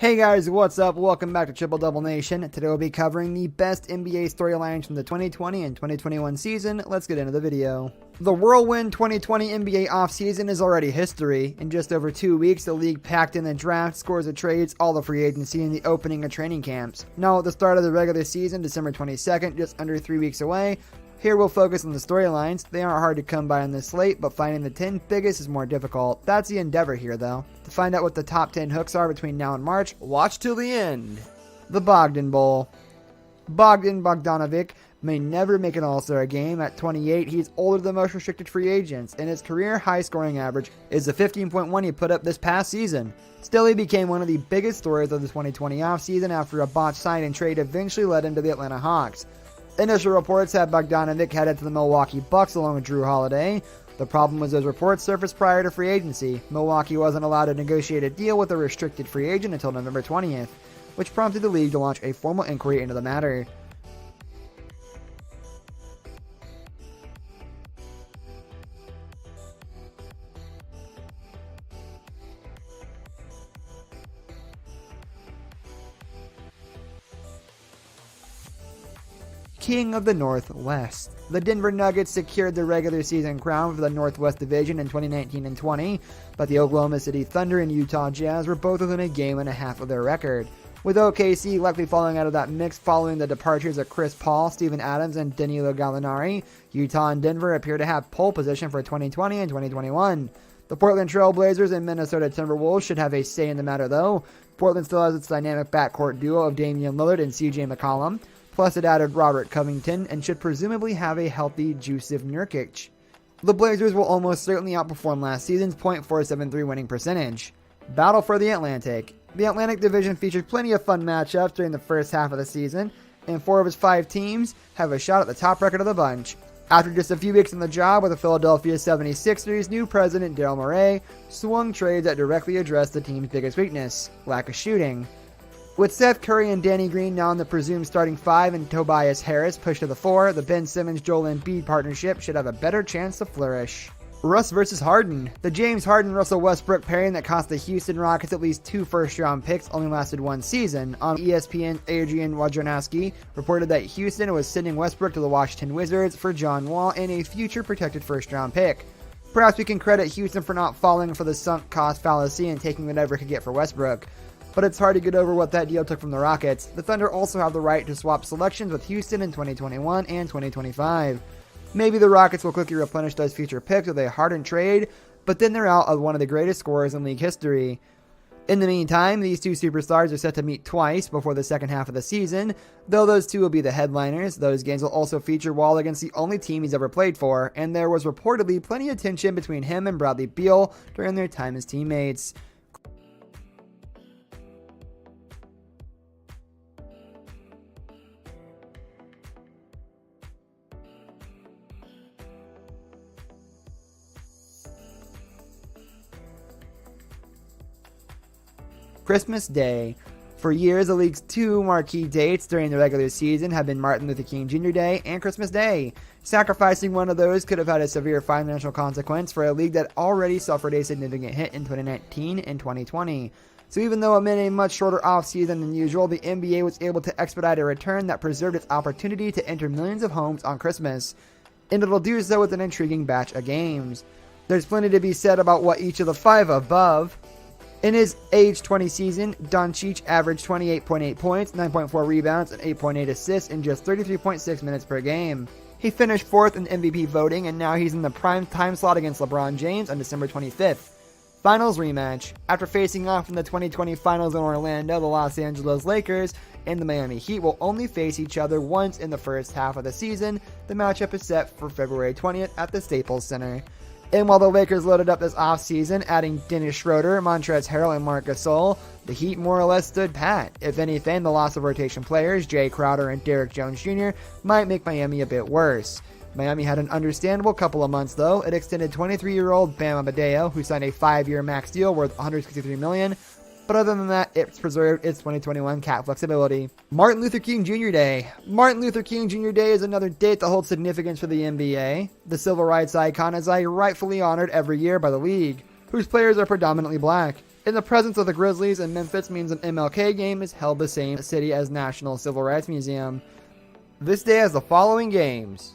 Hey guys, what's up? Welcome back to Triple Double Nation. Today we'll be covering the best NBA storylines from the 2020 and 2021 season. Let's get into the video. The whirlwind 2020 NBA offseason is already history. In just over 2 weeks, the league packed in the draft, scores of trades, all the free agency, and the opening of training camps. Now at the start of the regular season, December 22nd, just under 3 weeks away, here we'll focus on the storylines. They aren't hard to come by on this slate, but finding the 10 biggest is more difficult. That's the endeavor here though. To find out what the top 10 hooks are between now and March, watch till the end. The Bogdan Bowl. Bogdan Bogdanovic may never make an All-Star game. At 28, he's older than most restricted free agents, and his career high scoring average is the 15.1 he put up this past season. Still, he became one of the biggest stories of the 2020 offseason after a botched sign and trade eventually led him to the Atlanta Hawks. Initial reports had Bogdanovic headed to the Milwaukee Bucks along with Drew Holiday. The problem was those reports surfaced prior to free agency. Milwaukee wasn't allowed to negotiate a deal with a restricted free agent until November 20th, which prompted the league to launch a formal inquiry into the matter. King of the Northwest. The Denver Nuggets secured the regular season crown for the Northwest Division in 2019 and 20, but the Oklahoma City Thunder and Utah Jazz were both within a game and a half of their record, with OKC likely falling out of that mix following the departures of Chris Paul, Steven Adams, and Danilo Gallinari. Utah and Denver appear to have pole position for 2020 and 2021. The Portland Trail Blazers and Minnesota Timberwolves should have a say in the matter though. Portland still has its dynamic backcourt duo of Damian Lillard and CJ McCollum. Plus it added Robert Covington and should presumably have a healthy Jusuf Nurkic. The Blazers will almost certainly outperform last season's .473 winning percentage. Battle for the Atlantic. The Atlantic Division featured plenty of fun matchups during the first half of the season, and 4 of its 5 teams have a shot at the top record of the bunch. After just a few weeks on the job with the Philadelphia 76ers, new president Daryl Morey swung trades that directly addressed the team's biggest weakness, lack of shooting. With Seth Curry and Danny Green now in the presumed starting 5 and Tobias Harris pushed to the 4, the Ben Simmons-Joel Embiid partnership should have a better chance to flourish. Russ versus Harden. The James Harden-Russell Westbrook pairing that cost the Houston Rockets at least 2 first-round picks only lasted 1 season. On ESPN, Adrian Wojnarowski reported that Houston was sending Westbrook to the Washington Wizards for John Wall and a future protected first-round pick. Perhaps we can credit Houston for not falling for the sunk cost fallacy and taking whatever it could get for Westbrook. But it's hard to get over what that deal took from the Rockets. The Thunder also have the right to swap selections with Houston in 2021 and 2025. Maybe the Rockets will quickly replenish those future picks with a Harden trade, but then they're out of one of the greatest scorers in league history. In the meantime, these two superstars are set to meet twice before the second half of the season, though those two will be the headliners. Those games will also feature Wall against the only team he's ever played for, and there was reportedly plenty of tension between him and Bradley Beal during their time as teammates. Christmas Day. For years, the league's 2 marquee dates during the regular season have been Martin Luther King Jr. Day and Christmas Day. Sacrificing one of those could have had a severe financial consequence for a league that already suffered a significant hit in 2019 and 2020. So even though it meant a much shorter offseason than usual, the NBA was able to expedite a return that preserved its opportunity to enter millions of homes on Christmas. And it'll do so with an intriguing batch of games. There's plenty to be said about what each of the 5 above. In his age 20 season, Doncic averaged 28.8 points, 9.4 rebounds, and 8.8 assists in just 33.6 minutes per game. He finished 4th in MVP voting, and now he's in the prime time slot against LeBron James on December 25th. Finals rematch. After facing off in the 2020 Finals in Orlando, the Los Angeles Lakers and the Miami Heat will only face each other once in the first half of the season. The matchup is set for February 20th at the Staples Center. And while the Lakers loaded up this offseason, adding Dennis Schroeder, Montrezl Harrell, and Marc Gasol, the Heat more or less stood pat. If anything, the loss of rotation players, Jay Crowder and Derrick Jones Jr., might make Miami a bit worse. Miami had an understandable couple of months though. It extended 23-year-old Bam Adebayo, who signed a 5-year max deal worth $163 million, but other than that, it's preserved its 2021 cap flexibility. Martin Luther King Jr. Day. Martin Luther King Jr. Day is another date that holds significance for the NBA. The civil rights icon is rightfully honored every year by the league, whose players are predominantly black. In the presence of the Grizzlies in Memphis means an MLK game is held the same city as National Civil Rights Museum. This day has the following games.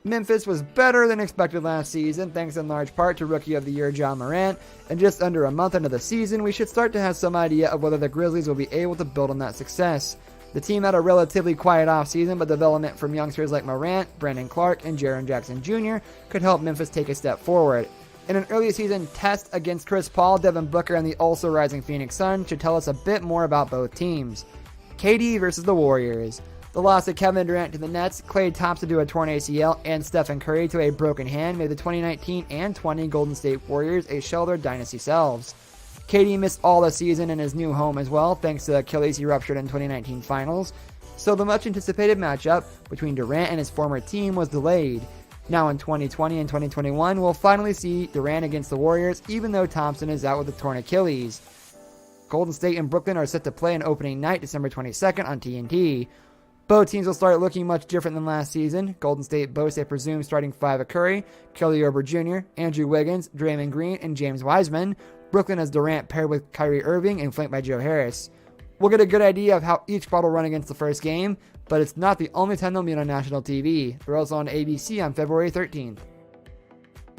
Memphis was better than expected last season, thanks in large part to Rookie of the Year Ja Morant, and just under a month into the season, we should start to have some idea of whether the Grizzlies will be able to build on that success. The team had a relatively quiet offseason, but development from youngsters like Morant, Brandon Clark, and Jaren Jackson Jr. could help Memphis take a step forward. In an early season test against Chris Paul, Devin Booker, and the also rising Phoenix Suns should tell us a bit more about both teams. KD versus the Warriors. The loss of Kevin Durant to the Nets, Klay Thompson to a torn ACL, and Stephen Curry to a broken hand made the 2019 and 20 Golden State Warriors a shell of their dynasty selves. KD missed all the season in his new home as well, thanks to the Achilles he ruptured in 2019 finals, so the much anticipated matchup between Durant and his former team was delayed. Now in 2020 and 2021, we'll finally see Durant against the Warriors, even though Thompson is out with a torn Achilles. Golden State and Brooklyn are set to play on opening night, December 22nd on TNT. Both teams will start looking much different than last season. Golden State boasts a presumed starting five of Curry, Kelly Oubre Jr., Andrew Wiggins, Draymond Green, and James Wiseman. Brooklyn has Durant paired with Kyrie Irving and flanked by Joe Harris. We'll get a good idea of how each squad will run against the first game, but it's not the only time they'll meet on national TV. They're also on ABC on February 13th.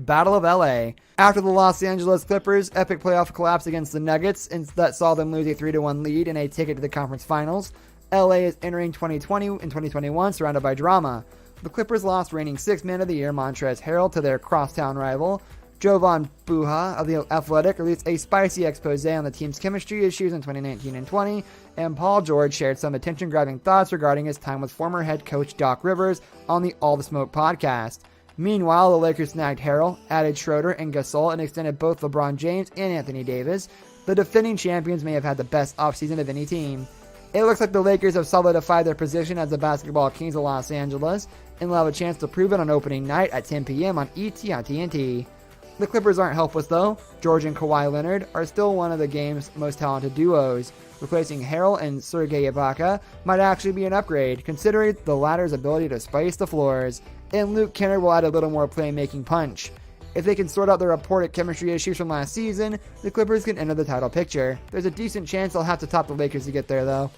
Battle of LA. After the Los Angeles Clippers' epic playoff collapse against the Nuggets and that saw them lose a 3-1 lead and a ticket to the conference finals, LA is entering 2020 and 2021 surrounded by drama. The Clippers lost reigning Sixth Man of the Year Montrezl Harrell to their crosstown rival. Jovan Buha of The Athletic released a spicy expose on the team's chemistry issues in 2019 and 20, and Paul George shared some attention-grabbing thoughts regarding his time with former head coach Doc Rivers on the All the Smoke podcast. Meanwhile, the Lakers snagged Harrell, added Schroeder and Gasol, and extended both LeBron James and Anthony Davis. The defending champions may have had the best offseason of any team. It looks like the Lakers have solidified their position as the basketball kings of Los Angeles, and will have a chance to prove it on opening night at 10 p.m. on ET on TNT. The Clippers aren't helpless though. George and Kawhi Leonard are still one of the game's most talented duos. Replacing Harrell and Serge Ibaka might actually be an upgrade, considering the latter's ability to spice the floors, and Luke Kennard will add a little more playmaking punch. If they can sort out their reported chemistry issues from last season, the Clippers can enter the title picture. There's a decent chance they'll have to top the Lakers to get there though.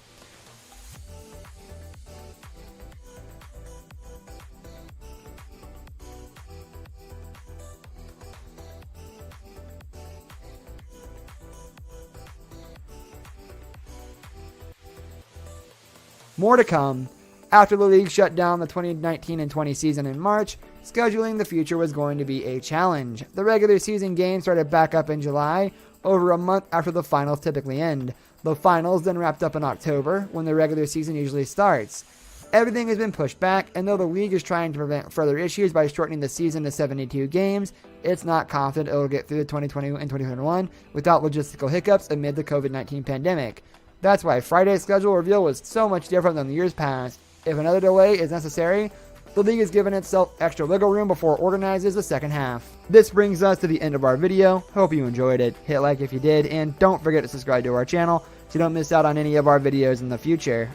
More to come. After the league shut down the 2019 and 20 season in March, scheduling the future was going to be a challenge. The regular season games started back up in July, over a month after the finals typically end. The finals then wrapped up in October, when the regular season usually starts. Everything has been pushed back, and though the league is trying to prevent further issues by shortening the season to 72 games, it's not confident it will get through the 2020 and 2021 without logistical hiccups amid the COVID-19 pandemic. That's why Friday's schedule reveal was so much different than the years past. If another delay is necessary, the league has given itself extra wiggle room before it organizes the second half. This brings us to the end of our video. Hope you enjoyed it. Hit like if you did, and don't forget to subscribe to our channel so you don't miss out on any of our videos in the future.